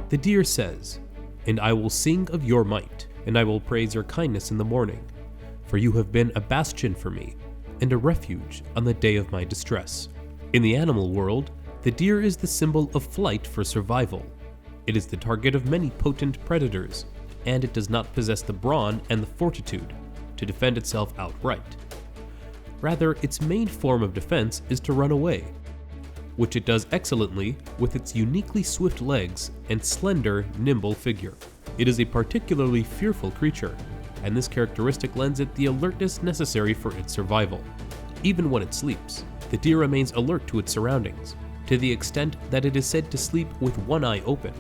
The deer says, "And I will sing of your might, and I will praise your kindness in the morning, for you have been a bastion for me, and a refuge on the day of my distress." In the animal world, the deer is the symbol of flight for survival. It is the target of many potent predators, and it does not possess the brawn and the fortitude to defend itself outright. Rather, its main form of defense is to run away, which it does excellently with its uniquely swift legs and slender, nimble figure. It is a particularly fearful creature, and this characteristic lends it the alertness necessary for its survival. Even when it sleeps, the deer remains alert to its surroundings, to the extent that it is said to sleep with one eye open.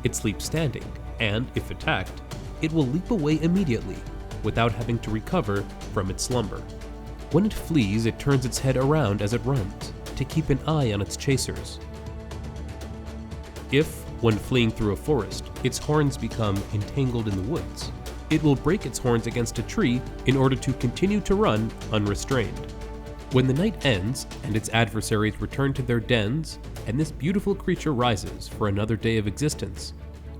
It sleeps standing, and if attacked, it will leap away immediately, without having to recover from its slumber. When it flees, it turns its head around as it runs, to keep an eye on its chasers. If, when fleeing through a forest, its horns become entangled in the woods, it will break its horns against a tree in order to continue to run unrestrained. When the night ends and its adversaries return to their dens, and this beautiful creature rises for another day of existence,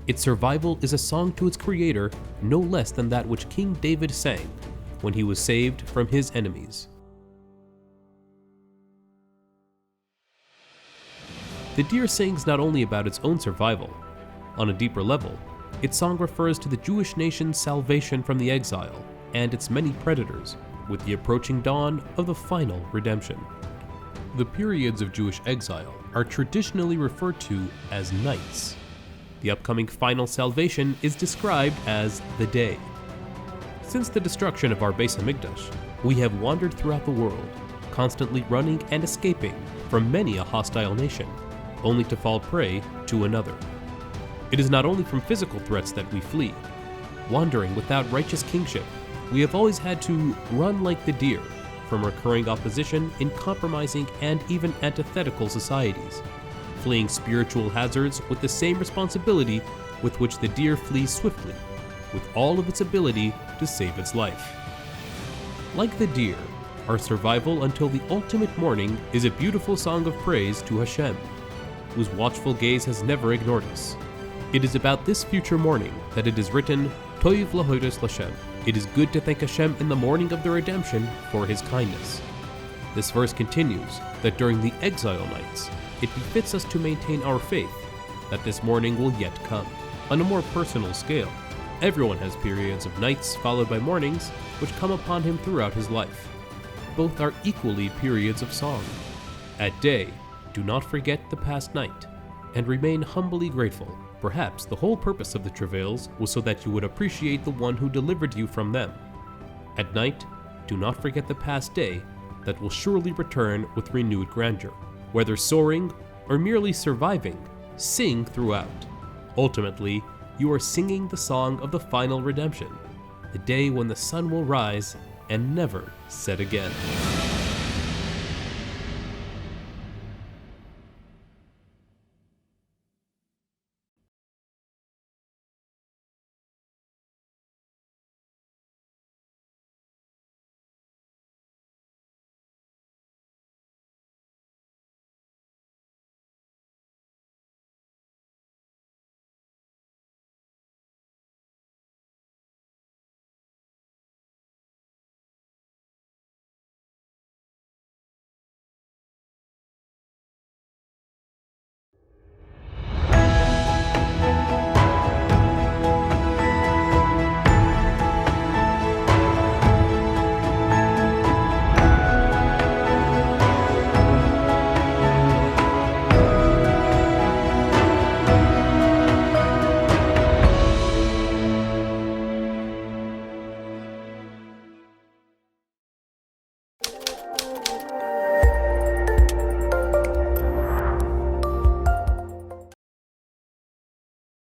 its survival is a song to its creator no less than that which King David sang when he was saved from his enemies. The deer sings not only about its own survival. On a deeper level, its song refers to the Jewish nation's salvation from the exile and its many predators, with the approaching dawn of the final redemption. The periods of Jewish exile are traditionally referred to as nights. The upcoming final salvation is described as the day. Since the destruction of our Beis Hamikdash, we have wandered throughout the world, constantly running and escaping from many a hostile nation, only to fall prey to another. It is not only from physical threats that we flee. Wandering without righteous kingship, we have always had to run like the deer from recurring opposition in compromising and even antithetical societies, fleeing spiritual hazards with the same responsibility with which the deer flees swiftly, with all of its ability to save its life. Like the deer, our survival until the ultimate morning is a beautiful song of praise to Hashem, whose watchful gaze has never ignored us. It is about this future morning that it is written, Toiv lahodos Lashem. It is good to thank Hashem in the morning of the redemption for his kindness. This verse continues that during the exile nights, it befits us to maintain our faith that this morning will yet come. On a more personal scale, everyone has periods of nights followed by mornings which come upon him throughout his life. Both are equally periods of song. At day, do not forget the past night, and remain humbly grateful. Perhaps the whole purpose of the travails was so that you would appreciate the one who delivered you from them. At night, do not forget the past day that will surely return with renewed grandeur. Whether soaring or merely surviving, sing throughout. Ultimately, you are singing the song of the final redemption, the day when the sun will rise and never set again.